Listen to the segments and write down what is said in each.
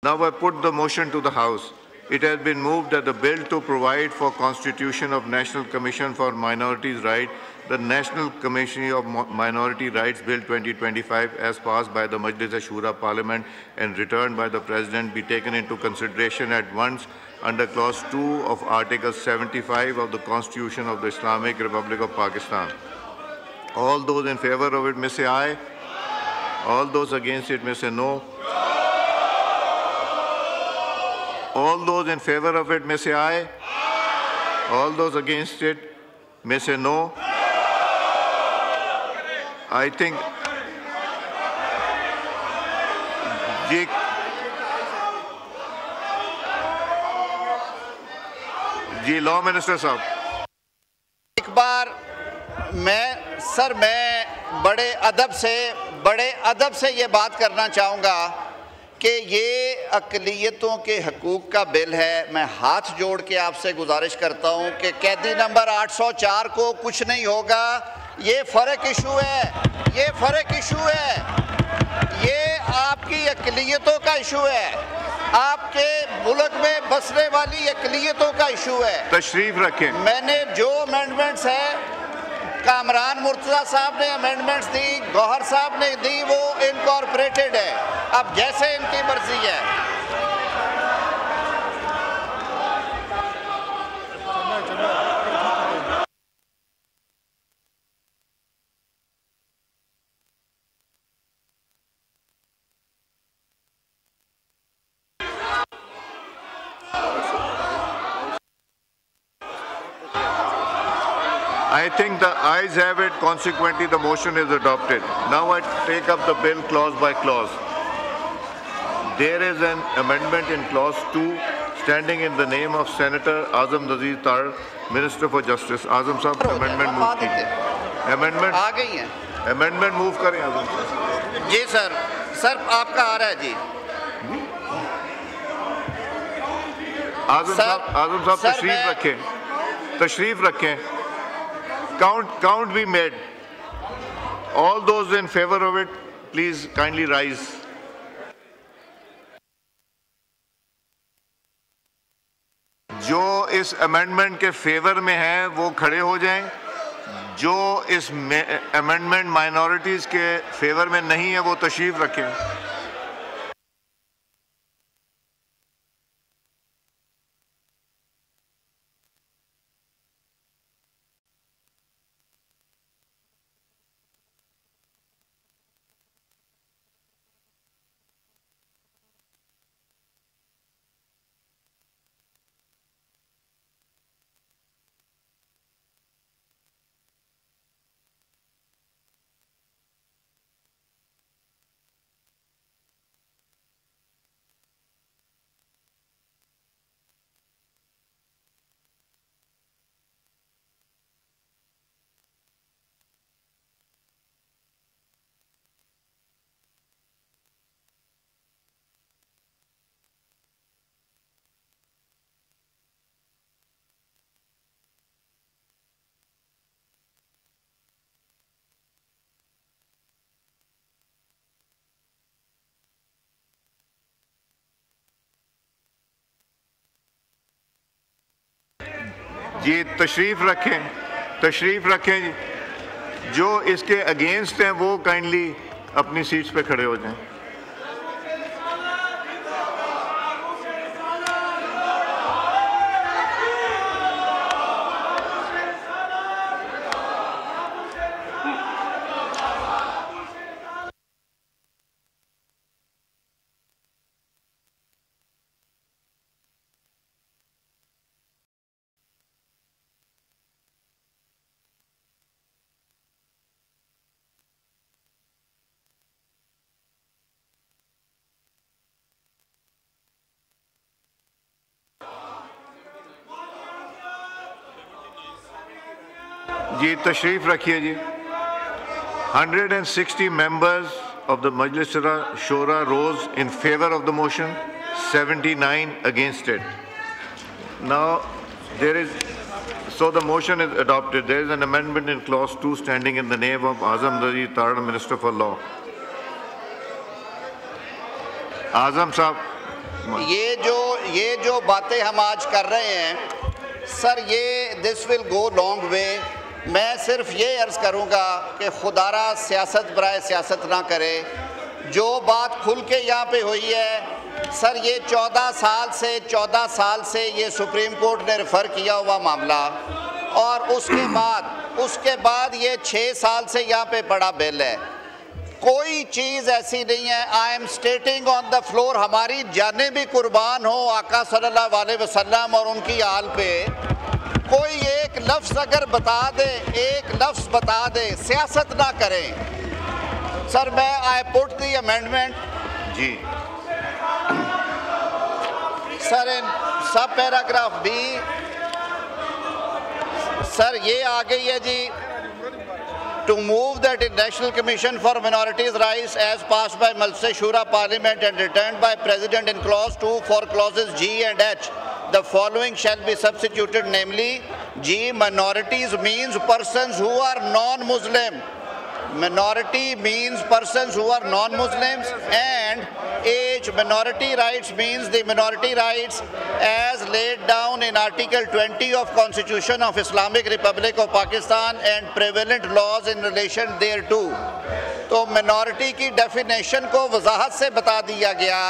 Now I put the motion to the House. It has been moved that the bill to provide for constitution of National Commission for Minorities' Rights, the National Commission of Minority Rights Bill 2025, as passed by the Majlis-e-Shura Parliament and returned by the President, be taken into consideration at once under Clause 2 of Article 75 of the Constitution of the Islamic Republic of Pakistan. All those in favor of it may say aye. All those against it may say no. All those in favor of it may say aye. All those against it may say no. I think जी law minister साहब, एक बार मैं बड़े अदब से ये बात करना चाहूँगा कि ये अक़लियतों के हकूक़ का बिल है। मैं हाथ जोड़ के आपसे गुजारिश करता हूँ कि कैदी नंबर 804 को कुछ नहीं होगा। ये फ़र्क इशू है, ये आपकी अक़लियतों का इशू है, आपके मुल्क में बसने वाली अक़लियतों का इशू है। तशरीफ रखें। मैंने जो अमेंडमेंट्स है, कामरान मुर्तज़ा साहब ने अमेंडमेंट्स दी, गौहर साहब ने दी, वो इनकॉर्पोरेटेड है। अब जैसे इनकी मर्जी है। I think the ayes have it. Consequently, the motion is adopted. Now I take up the bill clause by clause. There is an amendment in clause 2 standing in the name of Senator Azam Nazeer Tar, Minister for Justice. Azam साहब amendment move कीजिए. Amendment आ गई है. Amendment move करें Azam साहब. जी sir आपका आ रहा है जी. आजम साहब तशरीफ रखें. Count be made. All those in favor of it, please kindly rise. जो इस अमेंडमेंट के फेवर में हैं वो खड़े हो जाएं. जो इस अमेंडमेंट माइनॉरिटीज के फेवर में नहीं है वो तशरीफ रखें. जी तशरीफ रखें जी. जो इसके अगेंस्ट हैं वो काइंडली अपनी सीट्स पे खड़े हो जाएं. जी तशरीफ रखिए जी. 160 members of the Majlis-e-Shura rose in favor of the motion, 79 against it. Now so the motion is adopted. There is an amendment in clause 2 standing in the name of Azam Nazeer Tar, Minister for Law. Azam Sahab, ये जो बातें हम आज कर रहे हैं sir, ये this will go long way. मैं सिर्फ ये अर्ज़ करूँगा कि खुदारा सियासत बराए सियासत ना करे। जो बात खुल के यहाँ पे हुई है सर, ये 14 साल से ये सुप्रीम कोर्ट ने रेफ़र किया हुआ मामला, और उसके बाद ये 6 साल से यहाँ पे बड़ा बिल है। कोई चीज़ ऐसी नहीं है। I am स्टेटिंग on the floor, हमारी जानें भी कुर्बान हो आका सल्लल्लाहु अलैहि वसल्लम और उनकी आल पे। कोई एक लफ्ज़ अगर बता दे, सियासत ना करें सर। मैं आई पुट द अमेंडमेंट जी sir in sub paragraph B sir, ये आ गई है जी। To move that in National Commission for Minorities' Rights as passed by Majlis Shura Parliament and returned by President in clause 2 for clauses G and H, the following shall be substituted, namely G, minorities means persons who are non-Muslim. Minority means persons who are non-Muslims, and H, minority rights means the minority rights as laid down in Article 20 of Constitution of Islamic Republic of Pakistan and prevalent laws in relation thereto। तो minority की definition को वजाहत से बता दिया गया।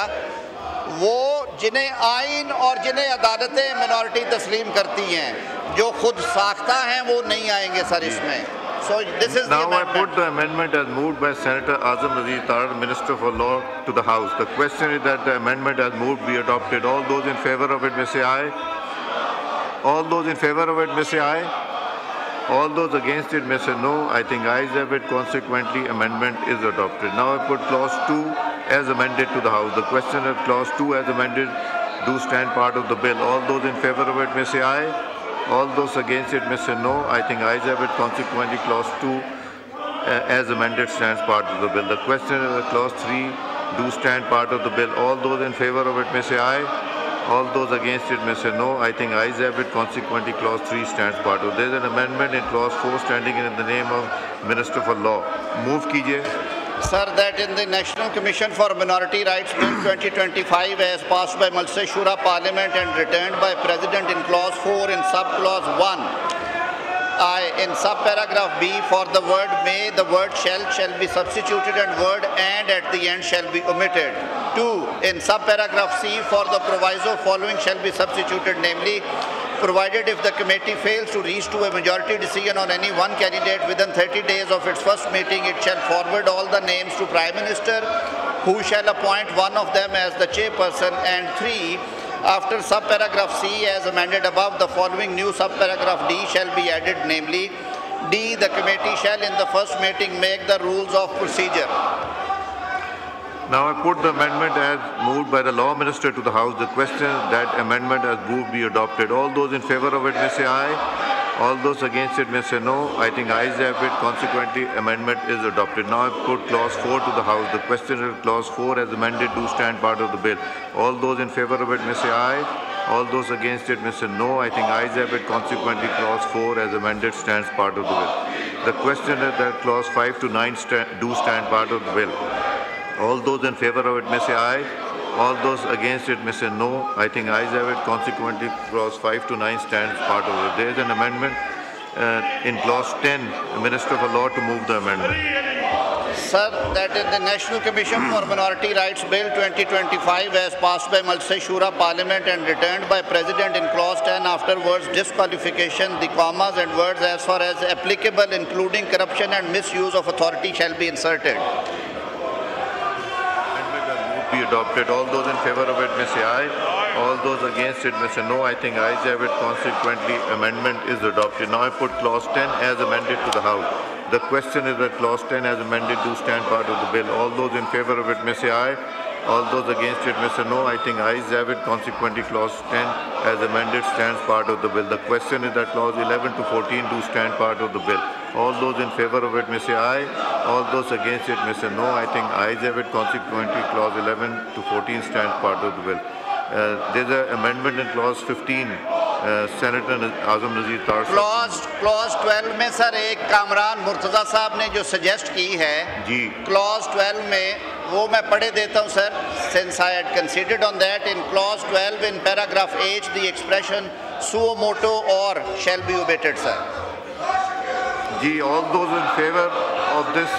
वो जिन्हें आइन और जिन्हें अदालतें minority तस्लीम करती हैं, जो खुद साख्ता हैं, वो नहीं आएंगे सर इसमें। So this is now the I put the amendment as moved by Senator Azam Nazir Tarar, Minister for Law, to the House. The question is that the amendment as moved be adopted. All those in favor of it may say aye. All those in favor of it may say aye. All those against it may say no. I think ayes have it. Consequently, amendment is adopted. Now I put clause 2 as amended to the House. The question of clause 2 as amended do stand part of the bill. All those in favor of it may say aye. All those against it may say no. I think ayes have it. Consequently, clause 2 as amended stands part of the bill. The question is clause 3 do stand part of the bill. All those in favor of it may say aye. All those against it may say no. I think ayes have it. Consequently, clause 3 stands part of it. There is an amendment in clause 4 standing in the name of Minister for Law. Move kijiye. Sir, that in the National Commission for Minority Rights Bill 2025 as passed by Majlis Shura Parliament and returned by President in clause 4 in subclause 1, in subparagraph B, for the word may, the word shall be substituted and word and at the end shall be omitted. 2. In subparagraph C, for the proviso following shall be substituted, namely, provided if the committee fails to reach to a majority decision on any one candidate within 30 days of its first meeting, it shall forward all the names to Prime Minister, who shall appoint one of them as the chairperson. And 3, after subparagraph C as amended above, the following new subparagraph D shall be added, namely, D, the committee shall in the first meeting make the rules of procedure. Now I put the amendment as moved by the Law Minister to the House. The question is that amendment as moved be adopted. All those in favor of it may say aye. All those against it may say no. I think ayes have it. Consequently, amendment is adopted. Now I put clause 4 to the House. The question is clause 4 as amended do stand part of the bill. All those in favor of it may say aye. All those against it may say no. I think ayes have it. Consequently, clause 4 as amended stands part of the bill. The question is that clause 5 to 9 do stand part of the bill. All those in favor of it may say aye. All those against it may say no. I think ayes have it. Consequently, clause 5 to 9 stands part of it. There is an amendment in clause 10, the Minister for Law to move the amendment. Sir, that is the National Commission for Minority Rights Bill 2025 as passed by Majlis Shura Parliament and returned by President in clause 10 after words disqualification, the commas and words as far as applicable including corruption and misuse of authority shall be inserted. Be adopted. All those in favor of it may say aye. All those against it may say no. I think ayes have it. Consequently, amendment is adopted. Now I put clause 10 as amended to the House. The question is that clause 10 as amended do stand part of the bill. All those in favor of it may say aye. All those against it may say no. I think ayes have it. Consequently, clause 10 as amended stands part of the bill. The question is that clause 11 to 14 do stand part of the bill. All those in favor of it may say aye. All those against it may say no. I think ayes have it. Consequently, clause 11 to 14 stands part of the bill. There's an amendment in clause 15. Senator Azam Nazir Tarar. Clause 12 में sir एक कामरान मुर्तज़ा साहब ने जो suggest की है, जी, clause 12 में वो मैं पढ़े देता हूँ sir. Since I had conceded on that, in clause 12 in paragraph H, the expression suo motu or shall be omitted, sir. Ji, all those in favor of this